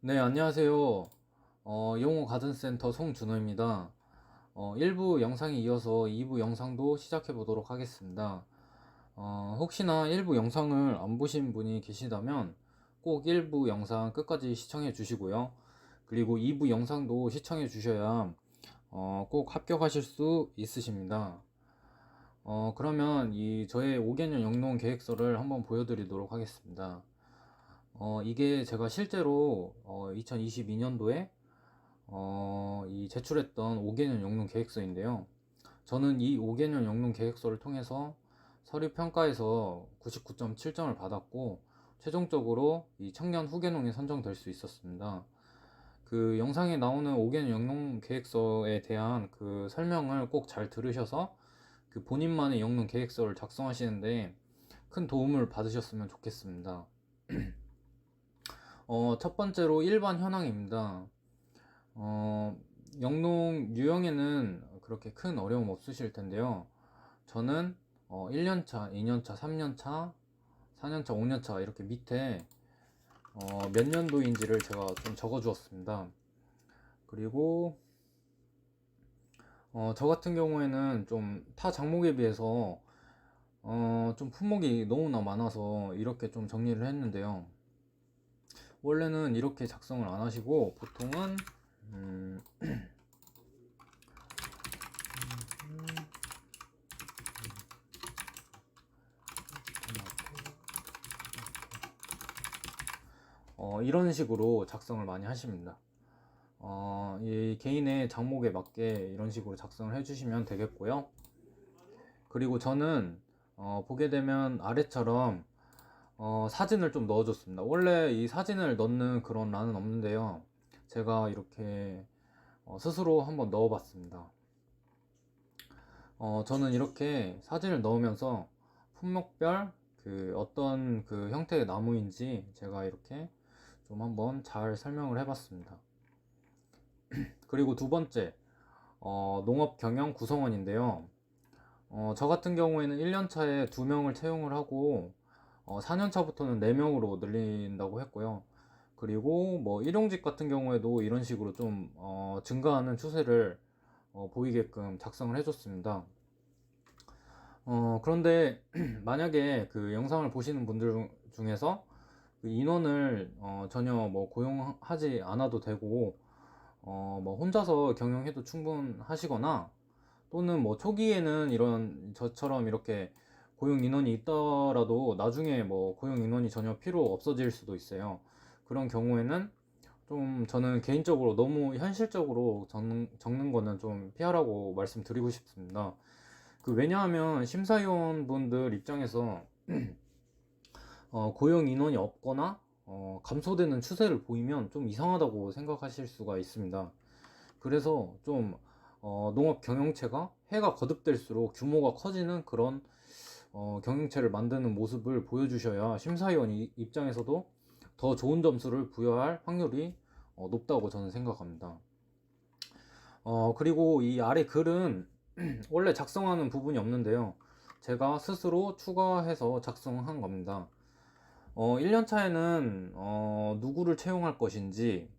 네, 안녕하세요. 영어 가든센터 송준호입니다. 1부 영상에 이어서 2부 영상도 시작해 보도록 하겠습니다. 혹시나 1부 영상을 안 보신 분이 계시다면 꼭 1부 영상 끝까지 시청해 주시고요. 그리고 2부 영상도 시청해 주셔야 꼭 합격하실 수 있으십니다. 그러면 이 저의 5개년 영농 계획서를 한번 보여드리도록 하겠습니다. 이게 제가 실제로 2022년도에 이 제출했던 5개년 영농 계획서인데요. 저는 이 5개년 영농 계획서를 통해서 서류 평가에서 99.7점을 받았고 최종적으로 이 청년 후계농에 선정될 수 있었습니다. 그 영상에 나오는 5개년 영농 계획서에 대한 그 설명을 꼭 잘 들으셔서 그 본인만의 영농 계획서를 작성하시는데 큰 도움을 받으셨으면 좋겠습니다. 첫 번째로 일반 현황입니다. 어, 영농 유형에는 그렇게 큰 어려움 없으실 텐데요. 저는 1년차, 2년차, 3년차, 4년차, 5년차 이렇게 밑에 몇 년도인지를 제가 좀 적어 주었습니다. 그리고 저 같은 경우에는 좀 타 작목에 비해서 좀 품목이 너무나 많아서 이렇게 좀 정리를 했는데요. 원래는 이렇게 작성을 안 하시고 보통은 음, 이런 식으로 작성을 많이 하십니다. 이 개인의 장목에 맞게 이런 식으로 작성을 해주시면 되겠고요. 그리고 저는 보게 되면 아래처럼 사진을 좀 넣어줬습니다. 원래 이 사진을 넣는 그런 란은 없는데요. 제가 이렇게 스스로 한번 넣어봤습니다. 저는 이렇게 사진을 넣으면서 품목별 그 어떤 그 형태의 나무인지 제가 이렇게 좀 한번 잘 설명을 해봤습니다. 그리고 두 번째, 농업 경영 구성원인데요. 저 같은 경우에는 1년차에 2명을 채용을 하고, 4년차부터는 4명으로 늘린다고 했고요. 그리고 뭐 일용직 같은 경우에도 이런 식으로 좀, 증가하는 추세를 보이게끔 작성을 해줬습니다. 그런데 만약에 그 영상을 보시는 분들 중에서 그 인원을 전혀 뭐 고용하지 않아도 되고, 뭐 혼자서 경영해도 충분하시거나 또는 뭐 초기에는 이런 저처럼 이렇게 고용 인원이 있더라도 나중에 뭐 고용 인원이 전혀 필요 없어질 수도 있어요. 그런 경우에는 좀 저는 개인적으로 너무 현실적으로 적는 거는 좀 피하라고 말씀드리고 싶습니다. 그 왜냐하면 심사위원분들 입장에서 고용 인원이 없거나 감소되는 추세를 보이면 좀 이상하다고 생각하실 수가 있습니다. 그래서 좀 농업 경영체가 해가 거듭될수록 규모가 커지는 그런 경영체를 만드는 모습을 보여주셔야 심사위원 입장에서도 더 좋은 점수를 부여할 확률이 높다고 저는 생각합니다. 그리고 이 아래 글은 원래 작성하는 부분이 없는데요. 제가 스스로 추가해서 작성한 겁니다. 1년차에는 누구를 채용할 것인지,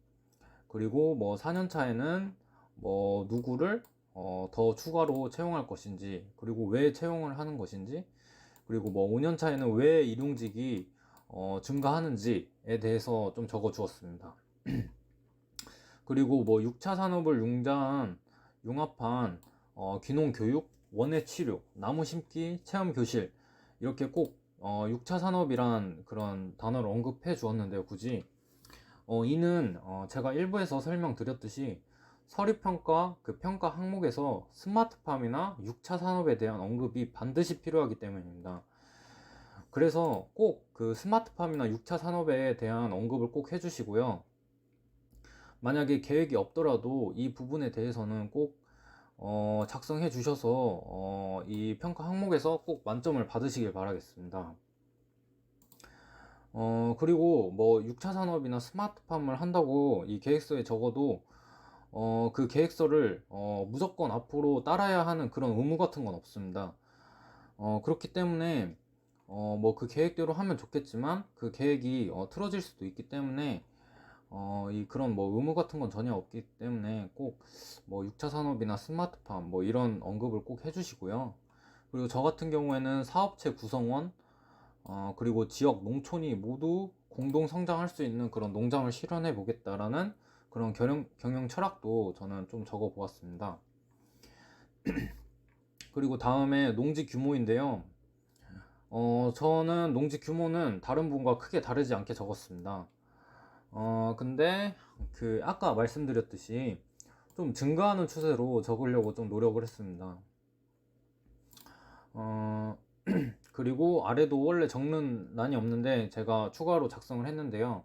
그리고 뭐 4년차에는 뭐 누구를 더 추가로 채용할 것인지, 그리고 왜 채용을 하는 것인지, 그리고 뭐 5년차에는 왜 일용직이 증가하는지에 대해서 좀 적어 주었습니다. 그리고 뭐 6차 산업을 융합한 귀농 교육, 원예 치료, 나무 심기, 체험 교실 이렇게 꼭 6차 산업이란 그런 단어를 언급해 주었는데요. 굳이 이는 제가 일부에서 설명드렸듯이 서류평가 그 평가 항목에서 스마트팜이나 6차 산업에 대한 언급이 반드시 필요하기 때문입니다. 그래서 꼭 그 스마트팜이나 6차 산업에 대한 언급을 꼭 해주시고요. 만약에 계획이 없더라도 이 부분에 대해서는 꼭 작성해 주셔서 이 평가 항목에서 꼭 만점을 받으시길 바라겠습니다. 그리고 뭐 6차 산업이나 스마트팜을 한다고 이 계획서에 적어도 그 계획서를 무조건 앞으로 따라야 하는 그런 의무 같은 건 없습니다. 그렇기 때문에 뭐 그 계획대로 하면 좋겠지만 그 계획이 틀어질 수도 있기 때문에 이 그런 뭐 의무 같은 건 전혀 없기 때문에 꼭 뭐 6차 산업이나 스마트팜 뭐 이런 언급을 꼭 해주시고요. 그리고 저 같은 경우에는 사업체 구성원, 그리고 지역 농촌이 모두 공동 성장할 수 있는 그런 농장을 실현해 보겠다라는 그런 경영 철학도 저는 좀 적어 보았습니다. 그리고 다음에 농지 규모인데요. 저는 농지 규모는 다른 분과 크게 다르지 않게 적었습니다. 근데 그 아까 말씀드렸듯이 좀 증가하는 추세로 적으려고 좀 노력을 했습니다. 어, 그리고 아래도 원래 적는 난이 없는데 제가 추가로 작성을 했는데요.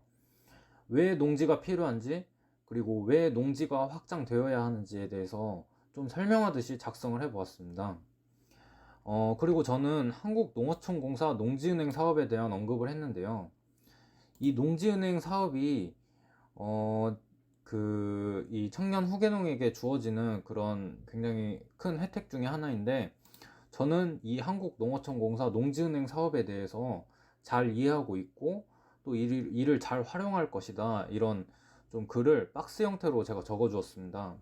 왜 농지가 필요한지, 그리고 왜 농지가 확장되어야 하는지에 대해서 좀 설명하듯이 작성을 해 보았습니다. 그리고 저는 한국농어촌공사 농지은행 사업에 대한 언급을 했는데요. 이 농지은행 사업이 이 청년 후계농에게 주어지는 그런 굉장히 큰 혜택 중에 하나인데, 저는 이 한국농어촌공사 농지은행 사업에 대해서 잘 이해하고 있고, 또 이를 잘 활용할 것이다. 이런 좀 글을 박스 형태로 제가 적어 주었습니다.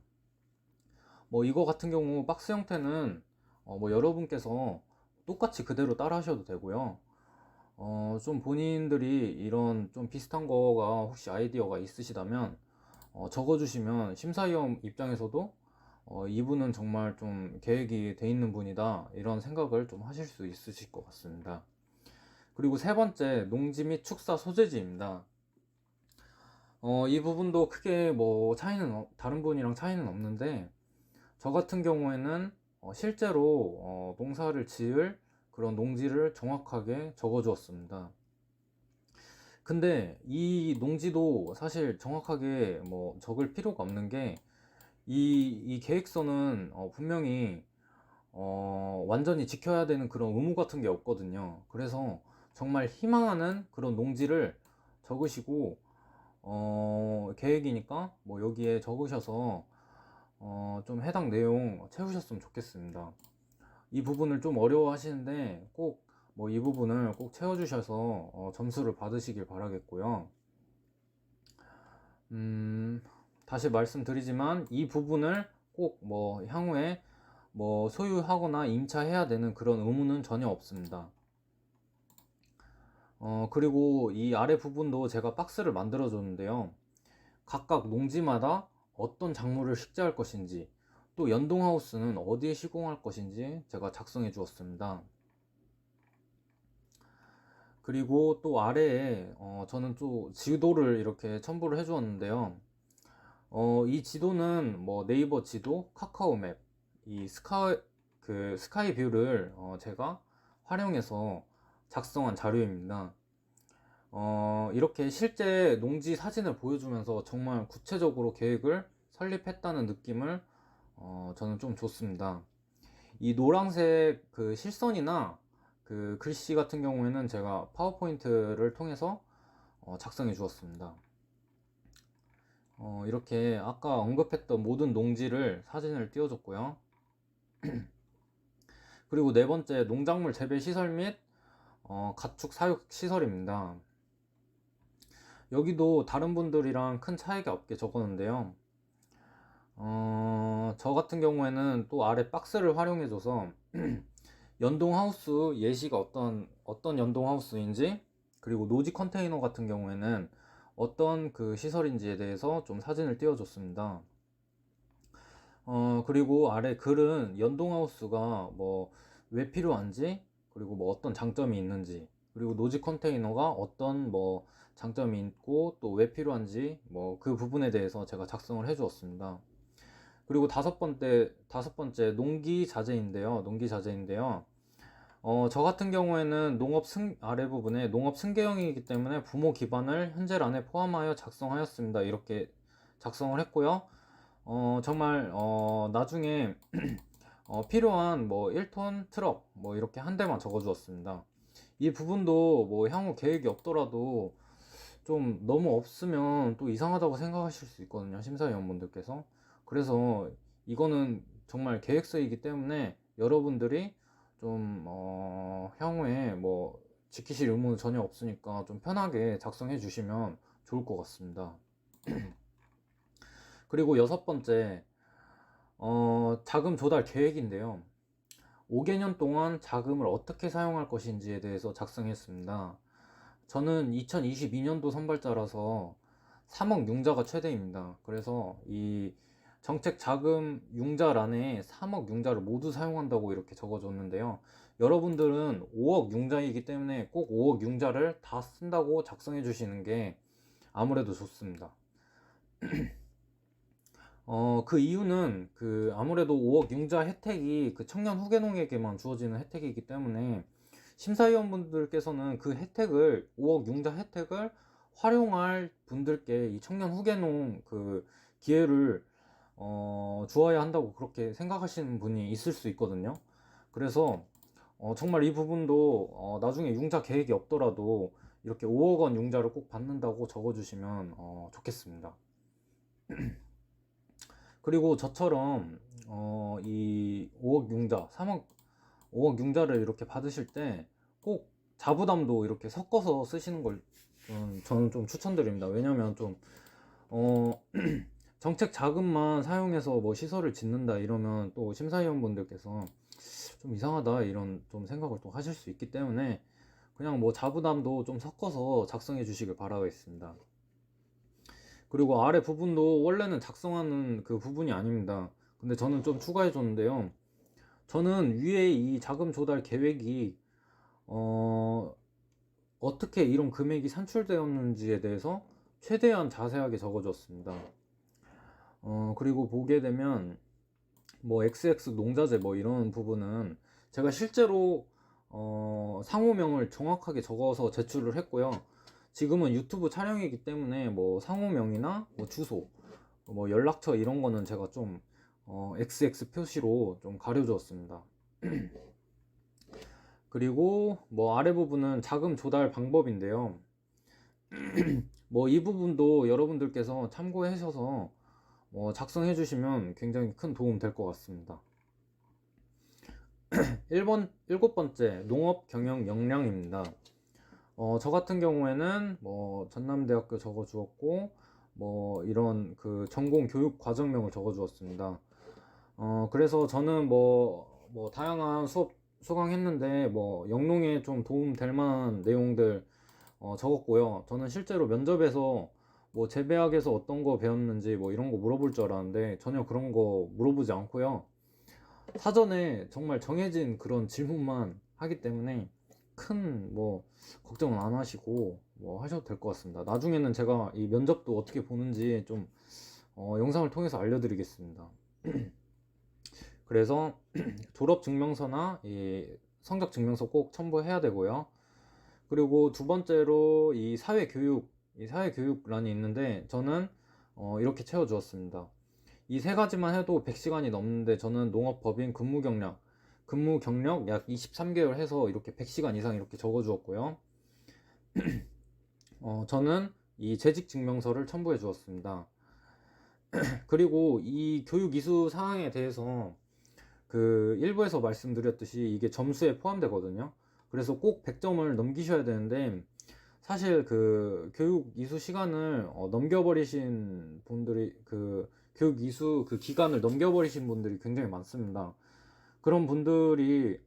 뭐 이거 같은 경우 박스 형태는 뭐 여러분께서 똑같이 그대로 따라 하셔도 되고요. 좀 본인들이 이런 좀 비슷한 거가 혹시 아이디어가 있으시다면 적어주시면 심사위원 입장에서도 이분은 정말 좀 계획이 돼 있는 분이다 이런 생각을 좀 하실 수 있으실 것 같습니다. 그리고 세 번째, 농지 및 축사 소재지입니다. 이 부분도 크게 뭐 다른 분이랑 차이는 없는데, 저 같은 경우에는 실제로 농사를 지을 그런 농지를 정확하게 적어 주었습니다. 근데 이 농지도 사실 정확하게 뭐 적을 필요가 없는 게, 이 계획서는 분명히 완전히 지켜야 되는 그런 의무 같은 게 없거든요. 그래서 정말 희망하는 그런 농지를 적으시고, 계획이니까 뭐 여기에 적으셔서 좀 해당 내용 채우셨으면 좋겠습니다. 이 부분을 좀 어려워 하시는데 꼭 뭐 이 부분을 꼭 채워주셔서 점수를 받으시길 바라겠고요. 다시 말씀드리지만 이 부분을 꼭 뭐 향후에 뭐 소유하거나 임차해야 되는 그런 의무는 전혀 없습니다. 그리고 이 아래 부분도 제가 박스를 만들어 줬는데요. 각각 농지마다 어떤 작물을 식재할 것인지, 또 연동하우스는 어디에 시공할 것인지 제가 작성해 주었습니다. 그리고 또 아래에 저는 또 지도를 이렇게 첨부를 해 주었는데요. 이 지도는 뭐 네이버 지도, 카카오맵, 이 스카이 뷰를 제가 활용해서 작성한 자료입니다. 이렇게 실제 농지 사진을 보여주면서 정말 구체적으로 계획을 설립했다는 느낌을 저는 좀 줬습니다. 이 노란색 그 실선이나 그 글씨 같은 경우에는 제가 파워포인트를 통해서 작성해 주었습니다. 이렇게 아까 언급했던 모든 농지를 사진을 띄워줬고요. 그리고 네 번째, 농작물 재배 시설 및 가축 사육 시설입니다. 여기도 다른 분들이랑 큰 차이가 없게 적었는데요. 저 같은 경우에는 또 아래 박스를 활용해줘서 연동하우스 예시가 어떤 연동하우스인지, 그리고 노지 컨테이너 같은 경우에는 어떤 그 시설인지에 대해서 좀 사진을 띄워줬습니다. 그리고 아래 글은 연동하우스가 뭐 왜 필요한지, 그리고 뭐 어떤 장점이 있는지, 그리고 노지 컨테이너가 어떤 뭐 장점이 있고 또 왜 필요한지 뭐 그 부분에 대해서 제가 작성을 해 주었습니다. 그리고 다섯 번째 농기 자재인데요. 저 같은 경우에는 아래 부분에 농업 승계형이기 때문에 부모 기반을 현재란에 포함하여 작성하였습니다. 이렇게 작성을 했고요. 정말 나중에 필요한 뭐 1톤 트럭 뭐 이렇게 한 대만 적어 주었습니다. 이 부분도 뭐 향후 계획이 없더라도 좀 너무 없으면 또 이상하다고 생각하실 수 있거든요, 심사위원분들께서. 그래서 이거는 정말 계획서이기 때문에 여러분들이 좀 향후에 뭐 지키실 의무는 전혀 없으니까 좀 편하게 작성해 주시면 좋을 것 같습니다. 그리고 여섯 번째, 자금 조달 계획인데요. 5개년 동안 자금을 어떻게 사용할 것인지에 대해서 작성했습니다. 저는 2022년도 선발자라서 3억 융자가 최대입니다. 그래서 이 정책 자금 융자란에 3억 융자를 모두 사용한다고 이렇게 적어줬는데요. 여러분들은 5억 융자이기 때문에 꼭 5억 융자를 다 쓴다고 작성해 주시는 게 아무래도 좋습니다. 그 이유는 아무래도 5억 융자 혜택이 그 청년 후계농에게만 주어지는 혜택이기 때문에 심사위원분들께서는 그 혜택을 5억 융자 혜택을 활용할 분들께 이 청년 후계농 그 기회를 주어야 한다고 그렇게 생각하시는 분이 있을 수 있거든요. 그래서 정말 이 부분도 나중에 융자 계획이 없더라도 이렇게 5억 원 융자를 꼭 받는다고 적어주시면 좋겠습니다. 그리고 저처럼 이 5억 융자, 5억 융자를 이렇게 받으실 때 꼭 자부담도 이렇게 섞어서 쓰시는 걸 저는 좀 추천드립니다. 왜냐면 좀 정책 자금만 사용해서 뭐 시설을 짓는다 이러면 또 심사위원분들께서 좀 이상하다 이런 좀 생각을 또 하실 수 있기 때문에 그냥 뭐 자부담도 좀 섞어서 작성해 주시길 바라겠습니다. 그리고 아래 부분도 원래는 작성하는 그 부분이 아닙니다. 근데 저는 좀 추가해 줬는데요. 저는 위에 이 자금 조달 계획이 어떻게 이런 금액이 산출되었는지에 대해서 최대한 자세하게 적어줬습니다. 그리고 보게 되면 뭐 XX 농자재 뭐 이런 부분은 제가 실제로 상호명을 정확하게 적어서 제출을 했고요. 지금은 유튜브 촬영이기 때문에 뭐 상호명이나 뭐 주소, 뭐 연락처 이런 거는 제가 좀 XX 표시로 좀 가려주었습니다. 그리고 뭐 아래 부분은 자금 조달 방법인데요. 뭐 이 부분도 여러분들께서 참고하셔서 작성해 주시면 굉장히 큰 도움 될 것 같습니다. 7번째 농업 경영 역량입니다. 저 같은 경우에는 뭐 전남대학교 적어 주었고 뭐 이런 그 전공 교육 과정명을 적어 주었습니다. 그래서 저는 뭐 다양한 수업 수강했는데 뭐 영농에 좀 도움 될 만한 내용들 적었고요. 저는 실제로 면접에서 뭐 재배학에서 어떤 거 배웠는지 뭐 이런 거 물어볼 줄 알았는데 전혀 그런 거 물어보지 않고요. 사전에 정말 정해진 그런 질문만 하기 때문에 큰 뭐 걱정은 안 하시고 뭐 하셔도 될 것 같습니다. 나중에는 제가 이 면접도 어떻게 보는지 좀 영상을 통해서 알려드리겠습니다. 그래서 졸업증명서나 이 성적증명서 꼭 첨부해야 되고요. 그리고 두 번째로 이 사회교육란이 있는데 저는 이렇게 채워주었습니다. 이 세 가지만 해도 100시간이 넘는데 저는 농업법인 근무 경력 약 23개월 해서 이렇게 100시간 이상 이렇게 적어주었고요. 저는 이 재직증명서를 첨부해 주었습니다. 그리고 이 교육 이수 사항에 대해서 그 일부에서 말씀드렸듯이 이게 점수에 포함되거든요. 그래서 꼭 100점을 넘기셔야 되는데 사실 그 교육 이수 시간을 넘겨버리신 분들이 그 교육 이수 그 기간을 넘겨버리신 분들이 굉장히 많습니다. 그런 분들은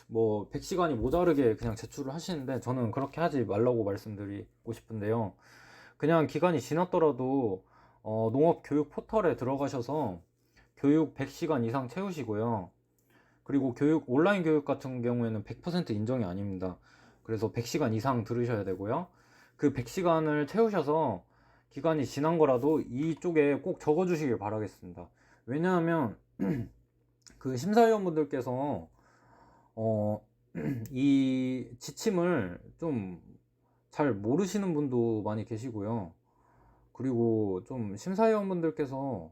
뭐 100시간이 모자르게 그냥 제출을 하시는데 저는 그렇게 하지 말라고 말씀드리고 싶은데요. 그냥 기간이 지났더라도 농업 교육 포털에 들어가셔서 교육 100시간 이상 채우시고요. 그리고 온라인 교육 같은 경우에는 100% 인정이 아닙니다. 그래서 100시간 이상 들으셔야 되고요. 그 100시간을 채우셔서 기간이 지난 거라도 이쪽에 꼭 적어 주시길 바라겠습니다. 왜냐하면 그 심사위원분들께서 이 지침을 좀 잘 모르시는 분도 많이 계시고요. 그리고 좀 심사위원분들께서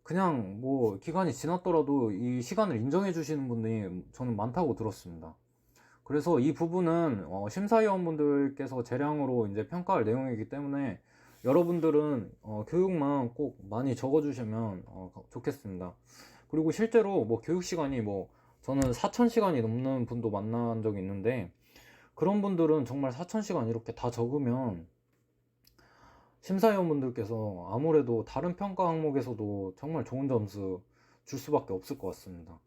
그냥 뭐 기간이 지났더라도 이 시간을 인정해 주시는 분들이 저는 많다고 들었습니다. 그래서 이 부분은 심사위원분들께서 재량으로 이제 평가할 내용이기 때문에 여러분들은 교육만 꼭 많이 적어 주시면 좋겠습니다. 그리고 실제로 뭐 교육 시간이 뭐 저는 4,000시간이 넘는 분도 만난 적이 있는데 그런 분들은 정말 4,000시간 이렇게 다 적으면 심사위원분들께서 아무래도 다른 평가 항목에서도 정말 좋은 점수 줄 수밖에 없을 것 같습니다.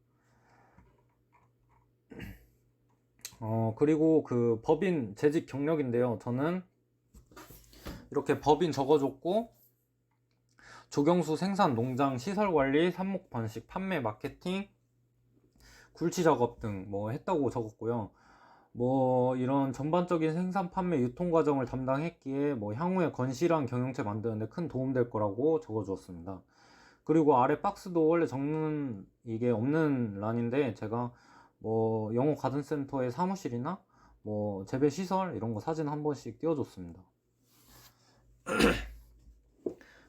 그리고 그 법인 재직 경력인데요. 저는 이렇게 법인 적어줬고, 조경수 생산, 농장, 시설관리, 삽목 번식, 판매, 마케팅, 굴치 작업 등 뭐 했다고 적었고요. 뭐 이런 전반적인 생산, 판매, 유통 과정을 담당했기에 뭐 향후에 건실한 경영체 만드는데 큰 도움 될 거라고 적어주었습니다. 그리고 아래 박스도 원래 적는 이게 없는 란인데, 제가 뭐 영어 가든센터의 사무실이나 뭐 재배 시설 이런 거 사진 한 번씩 띄워줬습니다.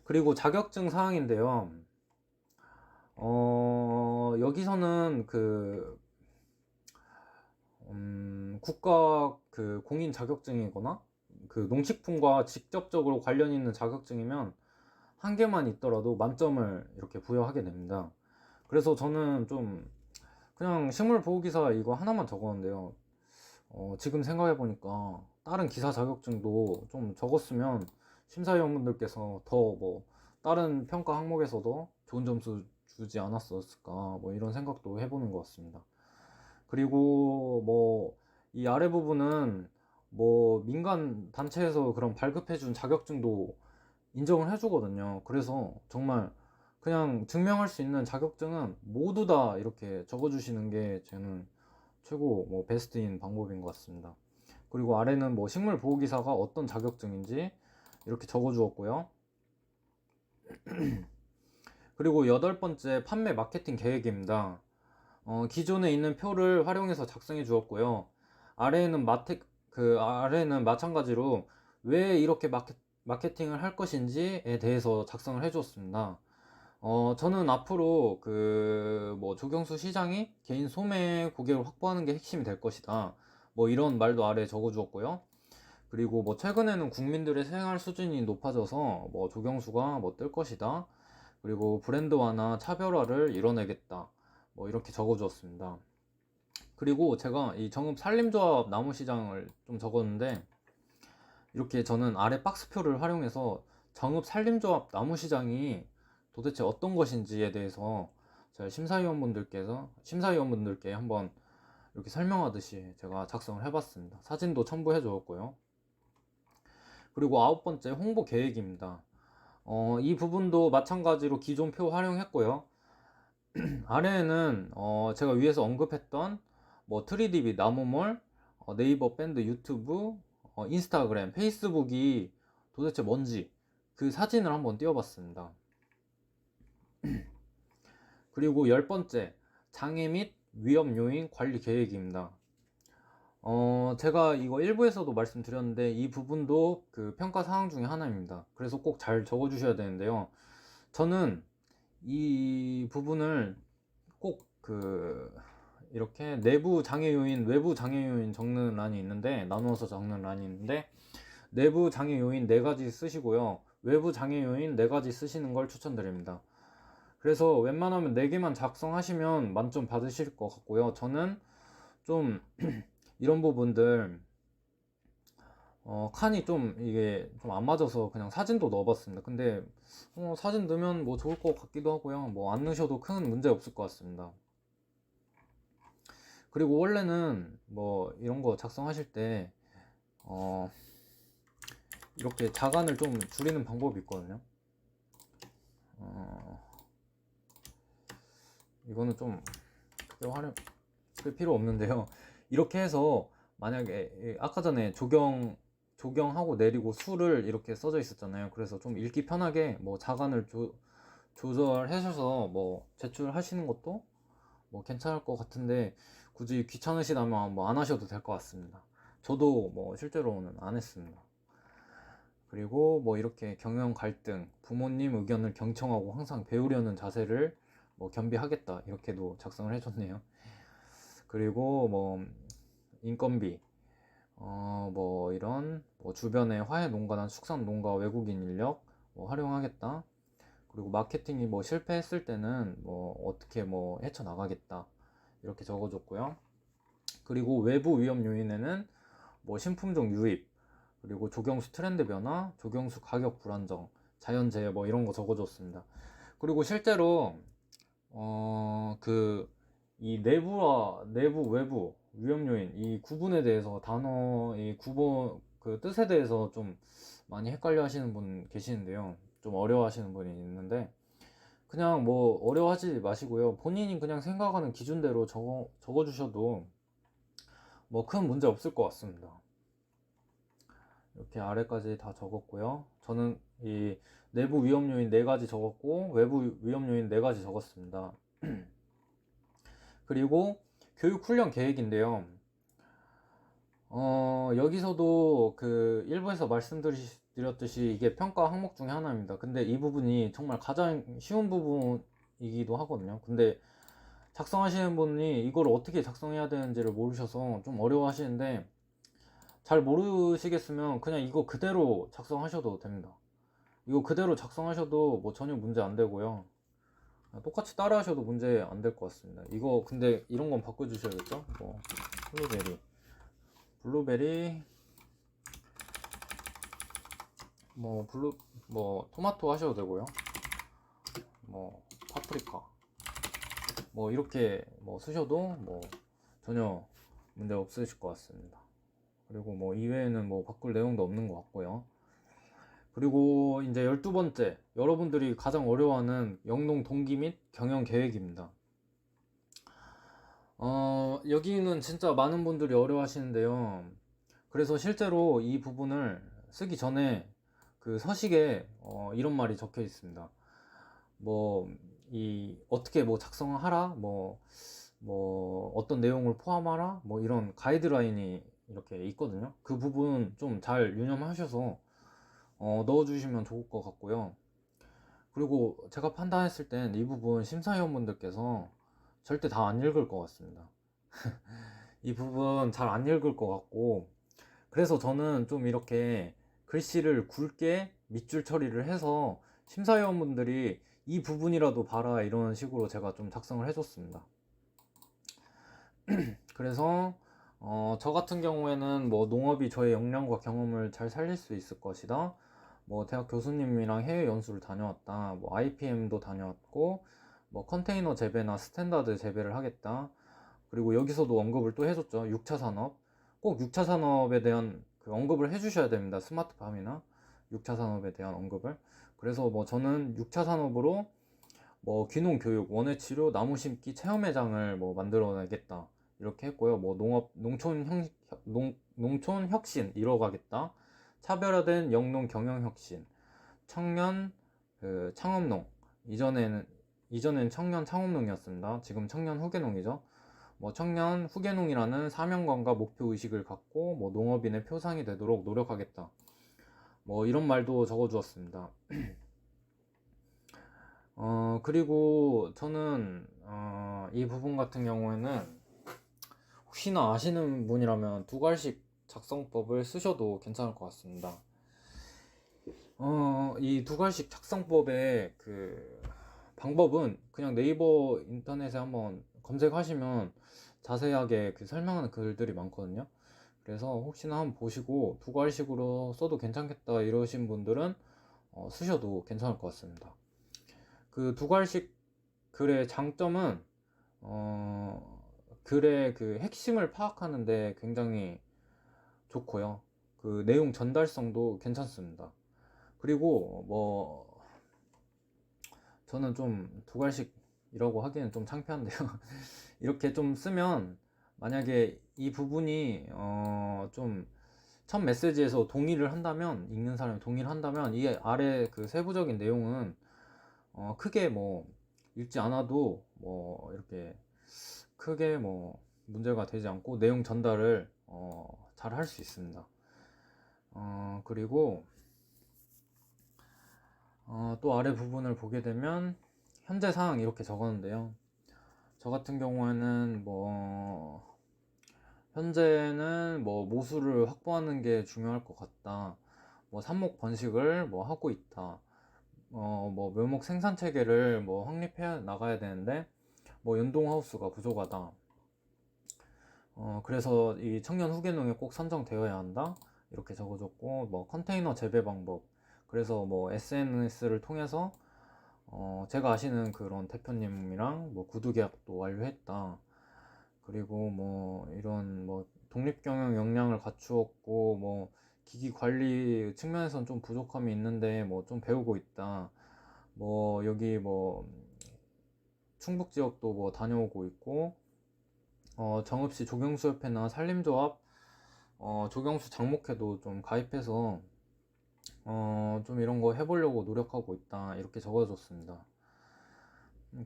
그리고 자격증 사항인데요. 여기서는 그 국가 그 공인 자격증이거나 그 농식품과 직접적으로 관련 있는 자격증이면 한 개만 있더라도 만점을 이렇게 부여하게 됩니다. 그래서 저는 좀 그냥 식물보호기사 이거 하나만 적었는데요. 지금 생각해보니까 다른 기사 자격증도 좀 적었으면 심사위원분들께서 더 뭐 다른 평가 항목에서도 좋은 점수 주지 않았었을까, 뭐 이런 생각도 해보는 것 같습니다. 그리고 뭐 이 아래 부분은 뭐 민간 단체에서 그런 발급해준 자격증도 인정을 해주거든요. 그래서 정말 그냥 증명할 수 있는 자격증은 모두 다 이렇게 적어주시는 게 저는 최고 뭐 베스트인 방법인 것 같습니다. 그리고 아래는 뭐 식물 보호기사가 어떤 자격증인지 이렇게 적어주었고요. 그리고 여덟 번째, 판매 마케팅 계획입니다. 기존에 있는 표를 활용해서 작성해 주었고요. 아래에는 마찬가지로 왜 이렇게 마케팅을 할 것인지에 대해서 작성을 해 주었습니다. 저는 앞으로 그 뭐 조경수 시장이 개인 소매 고객을 확보하는 게 핵심이 될 것이다, 뭐 이런 말도 아래에 적어 주었고요. 그리고 뭐 최근에는 국민들의 생활 수준이 높아져서 뭐 조경수가 뭐 뜰 것이다, 그리고 브랜드화나 차별화를 이뤄내겠다, 뭐 이렇게 적어 주었습니다. 그리고 제가 이 정읍 산림조합 나무시장을 좀 적었는데, 이렇게 저는 아래 박스표를 활용해서 정읍 산림조합 나무시장이 도대체 어떤 것인지에 대해서 제가 심사위원분들께 한번 이렇게 설명하듯이 제가 작성을 해봤습니다. 사진도 첨부해 주었고요. 그리고 아홉 번째, 홍보 계획입니다. 이 부분도 마찬가지로 기존 표 활용했고요. 아래에는 제가 위에서 언급했던 뭐 트리디비, 나무몰, 네이버 밴드, 유튜브, 인스타그램, 페이스북이 도대체 뭔지 그 사진을 한번 띄워봤습니다. 그리고 열 번째, 장애 및 위험 요인 관리 계획입니다. 제가 이거 일부에서도 말씀드렸는데 이 부분도 그 평가 사항 중에 하나입니다. 그래서 꼭 잘 적어 주셔야 되는데요. 저는 이 부분을 꼭 그 이렇게 내부 장애 요인, 외부 장애 요인 적는 란이 있는데, 나누어서 적는 란이 있는데, 내부 장애 요인 4가지 쓰시고요, 외부 장애 요인 4가지 쓰시는 걸 추천드립니다. 그래서 웬만하면 4개만 작성하시면 만점 받으실 것 같고요. 저는 좀 이런 부분들 칸이 좀 이게 좀 안 맞아서 그냥 사진도 넣어봤습니다. 근데 사진 넣으면 뭐 좋을 것 같기도 하고요. 뭐 안 넣으셔도 큰 문제 없을 것 같습니다. 그리고 원래는 뭐 이런 거 작성하실 때 이렇게 자간을 좀 줄이는 방법이 있거든요. 이거는 좀 크게 필요 없는데요. 이렇게 해서 만약에 아까 전에 조경하고 내리고 수를 이렇게 써져 있었잖아요. 그래서 좀 읽기 편하게 뭐 자간을 조절하셔서 뭐 제출하시는 것도 뭐 괜찮을 것 같은데, 굳이 귀찮으시다면 뭐 안 하셔도 될 것 같습니다. 저도 뭐 실제로는 안 했습니다. 그리고 뭐 이렇게 경영 갈등, 부모님 의견을 경청하고 항상 배우려는 자세를 뭐 겸비하겠다, 이렇게도 작성을 해줬네요. 그리고 뭐 인건비, 뭐 이런 뭐 주변에 화훼 농가나 축산 농가 외국인 인력 뭐 활용하겠다. 그리고 마케팅이 뭐 실패했을 때는 뭐 어떻게 뭐 헤쳐나가겠다, 이렇게 적어줬고요. 그리고 외부 위험 요인에는 뭐 신품종 유입, 그리고 조경수 트렌드 변화, 조경수 가격 불안정, 자연재해 뭐 이런 거 적어줬습니다. 그리고 실제로 이 내부와 내부, 외부, 위험 요인 이 구분에 대해서 단어의 구분 그 뜻에 대해서 좀 많이 헷갈려 하시는 분 계시는데요. 좀 어려워 하시는 분이 있는데 그냥 뭐 어려워하지 마시고요. 본인이 그냥 생각하는 기준대로 적어주셔도 뭐 큰 문제 없을 것 같습니다. 이렇게 아래까지 다 적었고요. 저는 이 내부 위험 요인 4가지 적었고 외부 위험 요인 4가지 적었습니다. 그리고 교육 훈련 계획인데요. 여기서도 그 일부에서 말씀드렸듯이 이게 평가 항목 중에 하나입니다. 근데 이 부분이 정말 가장 쉬운 부분이기도 하거든요. 근데 작성하시는 분이 이걸 어떻게 작성해야 되는지를 모르셔서 좀 어려워 하시는데 잘 모르시겠으면 그냥 이거 그대로 작성하셔도 됩니다. 이거 그대로 작성하셔도 뭐 전혀 문제 안 되고요. 똑같이 따라 하셔도 문제 안 될 것 같습니다. 이거 근데 이런 건 바꿔주셔야겠죠? 뭐 블루베리 뭐 토마토 하셔도 되고요. 뭐 파프리카 뭐 이렇게 뭐 쓰셔도 뭐 전혀 문제 없으실 것 같습니다. 그리고 뭐 이외에는 뭐 바꿀 내용도 없는 것 같고요. 그리고 이제 12번째 여러분들이 가장 어려워하는 영농 동기 및 경영 계획입니다. 여기는 진짜 많은 분들이 어려워하시는데요. 그래서 실제로 이 부분을 쓰기 전에 그 서식에 이런 말이 적혀 있습니다. 뭐 어떻게 뭐 작성하라 뭐 어떤 내용을 포함하라 뭐 이런 가이드라인이 이렇게 있거든요. 그 부분 좀 잘 유념하셔서 넣어주시면 좋을 것 같고요. 그리고 제가 판단했을 땐 이 부분 심사위원분들께서 절대 다 안 읽을 것 같습니다. 이 부분 잘 안 읽을 것 같고 그래서 저는 좀 이렇게 글씨를 굵게 밑줄 처리를 해서 심사위원분들이 이 부분이라도 봐라 이런 식으로 제가 좀 작성을 해줬습니다. 그래서 저 같은 경우에는 뭐 농업이 저의 역량과 경험을 잘 살릴 수 있을 것이다. 뭐 대학 교수님이랑 해외 연수를 다녀왔다. 뭐 IPM도 다녀왔고 뭐 컨테이너 재배나 스탠다드 재배를 하겠다. 그리고 여기서도 언급을 또 해줬죠. 6차 산업. 꼭 6차 산업에 대한 그 언급을 해주셔야 됩니다. 스마트팜이나 6차 산업에 대한 언급을. 그래서 뭐 저는 6차 산업으로 뭐 귀농 교육, 원예 치료, 나무 심기 체험회장을 뭐 만들어내겠다. 이렇게 했고요. 뭐 농촌 혁신 이뤄가겠다. 차별화된 영농 경영 혁신. 청년 창업농. 이전에는 청년 창업농이었습니다. 지금 청년 후계농이죠. 뭐 청년 후계농이라는 사명감과 목표 의식을 갖고 뭐 농업인의 표상이 되도록 노력하겠다. 뭐 이런 말도 적어 주었습니다. 그리고 저는 이 부분 같은 경우에는 혹시나 아시는 분이라면 두 갈씩 작성법을 쓰셔도 괜찮을 것 같습니다. 이 두 갈씩 작성법의 그 방법은 그냥 네이버 인터넷에 한번 검색하시면 자세하게 그 설명하는 글들이 많거든요. 그래서 혹시나 한번 보시고 두 갈식으로 써도 괜찮겠다 이러신 분들은 쓰셔도 괜찮을 것 같습니다. 그 두 갈식 글의 장점은 글의 그 핵심을 파악하는데 굉장히 좋고요. 그 내용 전달성도 괜찮습니다. 그리고 뭐 저는 좀 두 갈식이라고 하기에는 좀 창피한데요. 이렇게 좀 쓰면 만약에 이 부분이 좀 첫 메시지에서 동의를 한다면 읽는 사람이 동의를 한다면 이 아래 그 세부적인 내용은 크게 뭐 읽지 않아도 뭐 이렇게 크게 뭐 문제가 되지 않고 내용 전달을 잘 할 수 있습니다. 그리고 또 아래 부분을 보게 되면 현재 상황 이렇게 적었는데요. 저 같은 경우에는 뭐 현재는 뭐 모수를 확보하는 게 중요할 것 같다. 뭐 삽목 번식을 뭐 하고 있다. 뭐 묘목 생산 체계를 뭐 확립해 나가야 되는데 뭐 연동 하우스가 부족하다. 그래서 이 청년 후계농에 꼭 선정되어야 한다. 이렇게 적어줬고, 뭐 컨테이너 재배 방법, 그래서 뭐 SNS를 통해서 제가 아시는 그런 대표님이랑 뭐 구두 계약도 완료했다. 그리고 뭐 이런 뭐 독립경영 역량을 갖추었고, 뭐 기기 관리 측면에선 좀 부족함이 있는데 뭐 좀 배우고 있다. 뭐 여기 뭐 충북 지역도 뭐 다녀오고 있고, 정읍시 조경수협회나 산림조합 조경수 장목회도 좀 가입해서 좀 이런 거 해보려고 노력하고 있다. 이렇게 적어줬습니다.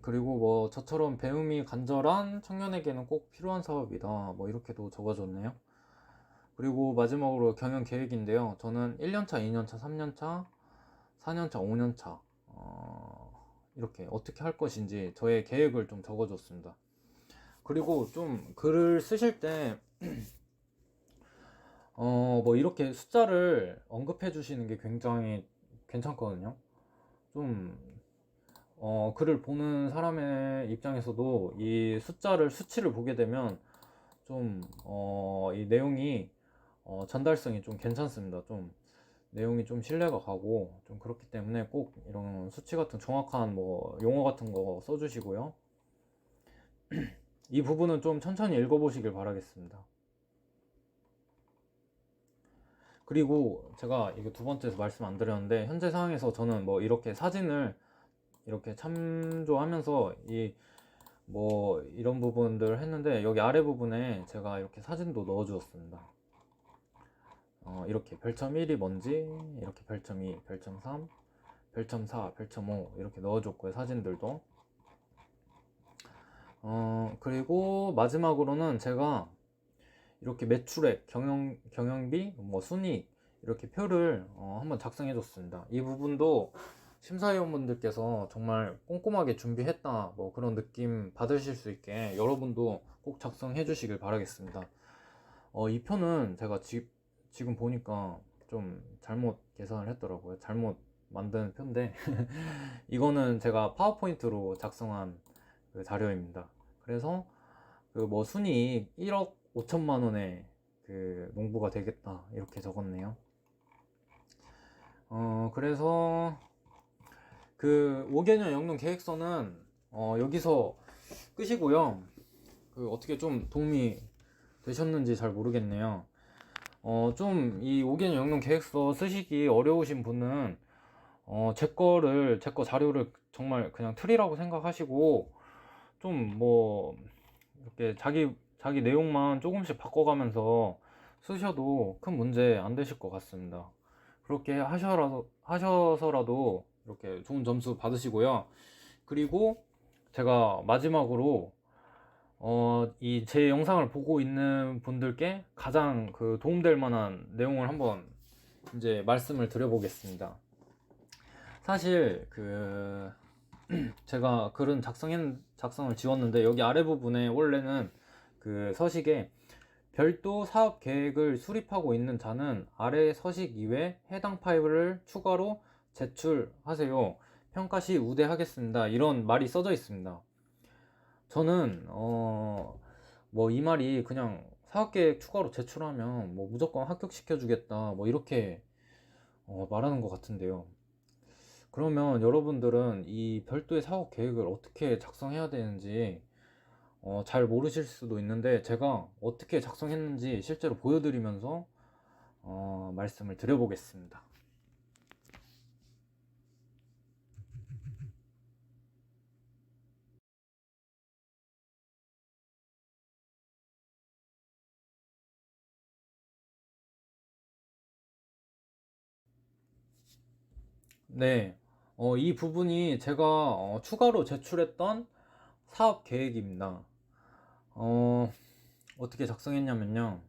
그리고 뭐 저처럼 배움이 간절한 청년에게는 꼭 필요한 사업이다. 뭐 이렇게도 적어줬네요. 그리고 마지막으로 경영 계획인데요. 저는 1년차, 2년차, 3년차, 4년차, 5년차 이렇게 어떻게 할 것인지 저의 계획을 좀 적어줬습니다. 그리고 좀 글을 쓰실 때 뭐 이렇게 숫자를 언급해 주시는 게 굉장히 괜찮거든요. 좀 글을 보는 사람의 입장에서도 이 숫자를 수치를 보게 되면 좀 이 내용이 전달성이 좀 괜찮습니다. 좀 내용이 좀 신뢰가 가고 좀 그렇기 때문에 꼭 이런 수치 같은 정확한 뭐 용어 같은 거 써주시고요. 이 부분은 좀 천천히 읽어보시길 바라겠습니다. 그리고 제가 이거 두 번째에서 말씀 안 드렸는데, 현재 상황에서 저는 뭐 이렇게 사진을 이렇게 참조하면서 이 뭐 이런 부분들 했는데, 여기 아래 부분에 제가 이렇게 사진도 넣어 주었습니다. 이렇게 별점 1이 뭔지, 이렇게 별점 2, 별점 3, 별점 4, 별점 5 이렇게 넣어 줬고요. 사진들도. 그리고 마지막으로는 제가 이렇게 매출액, 경영비, 뭐 순이익 이렇게 표를 한번 작성해 줬습니다. 이 부분도 심사위원분들께서 정말 꼼꼼하게 준비했다, 뭐 그런 느낌 받으실 수 있게 여러분도 꼭 작성해 주시길 바라겠습니다. 이 표는 제가 지금 보니까 좀 잘못 계산을 했더라고요. 잘못 만든 표인데 이거는 제가 파워포인트로 작성한 그 자료입니다. 그래서 그 뭐 순이익 1억 5천만 원의 그 농부가 되겠다 이렇게 적었네요. 그래서 그 5개년 영농 계획서는 여기서 끄시고요. 그 어떻게 좀 도움이 되셨는지 잘 모르겠네요. 좀 이 5개년 영농 계획서 쓰시기 어려우신 분은 제 거 자료를 정말 그냥 틀이라고 생각하시고, 좀 뭐 이렇게 자기 내용만 조금씩 바꿔가면서 쓰셔도 큰 문제 안 되실 것 같습니다. 그렇게 하셔서라도 이렇게 좋은 점수 받으시고요. 그리고 제가 마지막으로 이 제 영상을 보고 있는 분들께 가장 그 도움될 만한 내용을 한번 이제 말씀을 드려보겠습니다. 사실 그 제가 글은 작성을 지웠는데, 여기 아래 부분에 원래는 그 서식에 별도 사업 계획을 수립하고 있는 자는 아래 서식 이외 해당 파일을 추가로 제출하세요. 평가 시 우대하겠습니다. 이런 말이 써져 있습니다. 저는 뭐 이 말이 그냥 사업 계획 추가로 제출하면 뭐 무조건 합격시켜 주겠다 뭐 이렇게 말하는 것 같은데요. 그러면 여러분들은 이 별도의 사업 계획을 어떻게 작성해야 되는지 잘 모르실 수도 있는데, 제가 어떻게 작성했는지 실제로 보여드리면서 말씀을 드려보겠습니다. 네, 이 부분이 제가 추가로 제출했던 사업 계획입니다. 어떻게 작성했냐면요.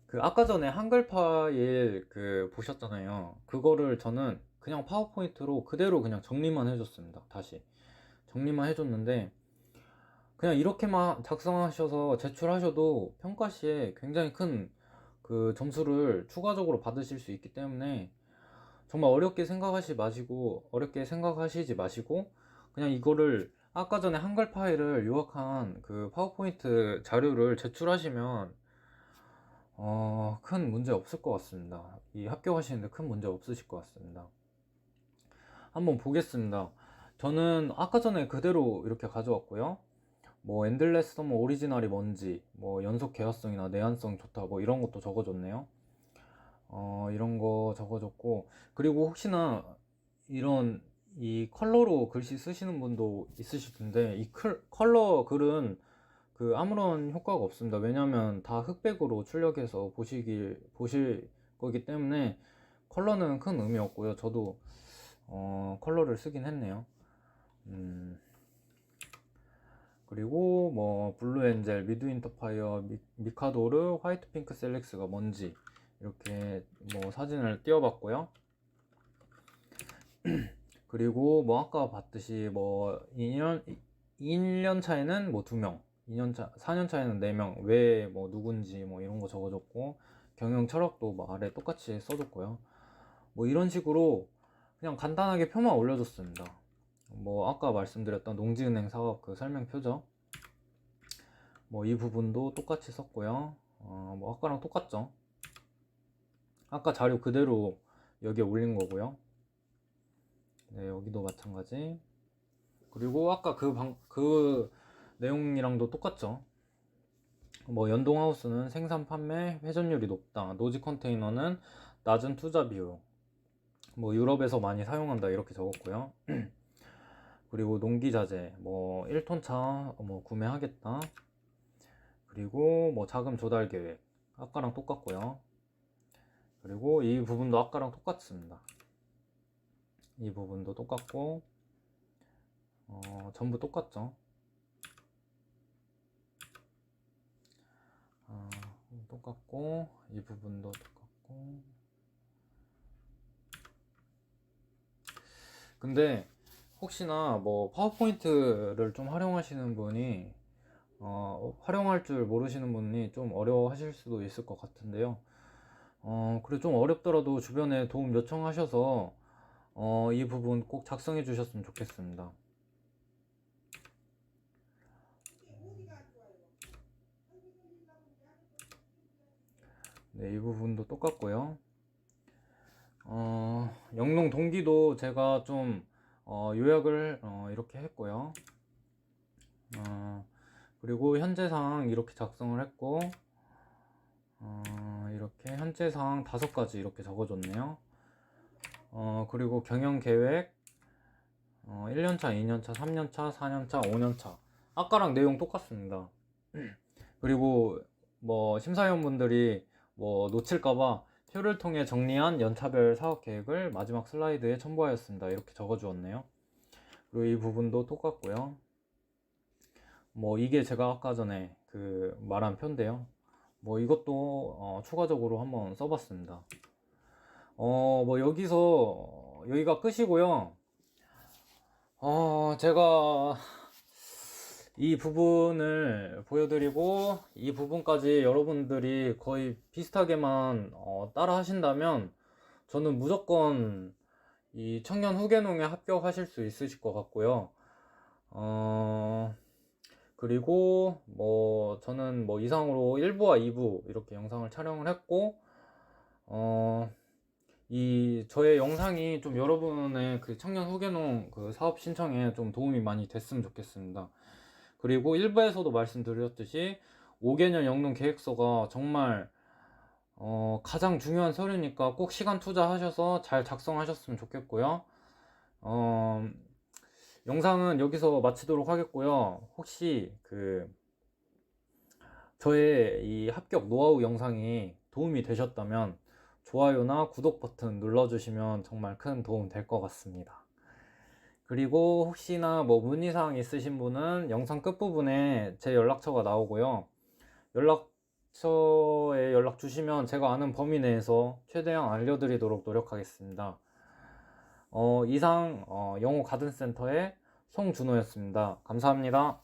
그 아까 전에 한글 파일 그 보셨잖아요. 그거를 저는 그냥 파워포인트로 그대로 그냥 정리만 해줬습니다. 다시 정리만 해줬는데, 그냥 이렇게만 작성하셔서 제출하셔도 평가 시에 굉장히 큰 그 점수를 추가적으로 받으실 수 있기 때문에, 정말 어렵게 생각하시지 마시고 그냥 이거를 아까 전에 한글 파일을 요약한 그 파워포인트 자료를 제출하시면 큰 문제 없을 것 같습니다. 이 합격하시는데 큰 문제 없으실 것 같습니다. 한번 보겠습니다. 저는 아까 전에 그대로 이렇게 가져왔고요. 뭐 엔들레스 서머 오리지널이 뭔지, 뭐 연속 개화성이나 내한성 좋다, 뭐 이런 것도 적어줬네요. 이런 거 적어줬고, 그리고 혹시나 이런 이 컬러로 글씨 쓰시는 분도 있으실 텐데, 이 컬러 글은 그 아무런 효과가 없습니다. 왜냐면 다 흑백으로 출력해서 보실 거기 때문에 컬러는 큰 의미 없고요. 저도 컬러를 쓰긴 했네요. 그리고 뭐 블루 엔젤, 미드윈터 파이어, 미카도르, 화이트 핑크 셀렉스가 뭔지 이렇게 뭐 사진을 띄워봤고요. 그리고 뭐 아까 봤듯이 뭐 2년 차에는 뭐 2명, 4년 차에는 4명, 왜 뭐 누군지 뭐 이런 거 적어줬고, 경영 철학도 뭐 아래 똑같이 써줬고요. 뭐 이런 식으로 그냥 간단하게 표만 올려줬습니다. 뭐 아까 말씀드렸던 농지은행 사업 그 설명표죠. 뭐 이 부분도 똑같이 썼고요. 뭐 아까랑 똑같죠. 아까 자료 그대로 여기에 올린 거고요. 네, 여기도 마찬가지. 그리고 아까 그 내용이랑도 똑같죠. 뭐 연동하우스는 생산 판매 회전율이 높다. 노지 컨테이너는 낮은 투자 비용. 뭐 유럽에서 많이 사용한다 이렇게 적었고요. 그리고 농기자재 뭐 1톤 차 뭐 구매하겠다. 그리고 뭐 자금 조달 계획 아까랑 똑같고요. 그리고 이 부분도 아까랑 똑같습니다. 이 부분도 똑같고 전부 똑같죠. 똑같고 이 부분도 똑같고. 근데 혹시나 뭐 파워포인트를 좀 활용하시는 분이 활용할 줄 모르시는 분이 좀 어려워하실 수도 있을 것 같은데요. 그래 좀 어렵더라도 주변에 도움 요청하셔서 이 부분 꼭 작성해 주셨으면 좋겠습니다. 네, 이 부분도 똑같고요. 영농 동기도 제가 좀 요약을 이렇게 했고요. 그리고 현재 사항 이렇게 작성을 했고, 이렇게 현재 사항 5가지 이렇게 적어줬네요. 그리고 경영 계획 1년차, 2년차, 3년차, 4년차, 5년차 아까랑 내용 똑같습니다. 그리고 뭐 심사위원분들이 뭐 놓칠까봐 표를 통해 정리한 연차별 사업 계획을 마지막 슬라이드에 첨부하였습니다. 이렇게 적어주었네요. 그리고 이 부분도 똑같고요. 뭐 이게 제가 아까 전에 그 말한 표인데요. 뭐 이것도 추가적으로 한번 써봤습니다. 뭐 여기가 끝이고요. 제가 이 부분을 보여드리고 이 부분까지 여러분들이 거의 비슷하게만 따라 하신다면 저는 무조건 이 청년 후계농에 합격하실 수 있으실 것 같고요. 그리고 뭐 저는 뭐 이상으로 1부와 2부 이렇게 영상을 촬영을 했고, 이 저의 영상이 좀 여러분의 그 청년 후계농 그 사업 신청에 좀 도움이 많이 됐으면 좋겠습니다. 그리고 1부에서도 말씀드렸듯이 5개년 영농 계획서가 정말 가장 중요한 서류니까 꼭 시간 투자하셔서 잘 작성하셨으면 좋겠고요. 영상은 여기서 마치도록 하겠고요. 혹시 그 저의 이 합격 노하우 영상이 도움이 되셨다면 좋아요나 구독 버튼 눌러주시면 정말 큰 도움 될 것 같습니다. 그리고 혹시나 뭐 문의사항 있으신 분은 영상 끝부분에 제 연락처가 나오고요. 연락처에 연락 주시면 제가 아는 범위 내에서 최대한 알려드리도록 노력하겠습니다. 이상 영어 가든센터의 송준호였습니다. 감사합니다.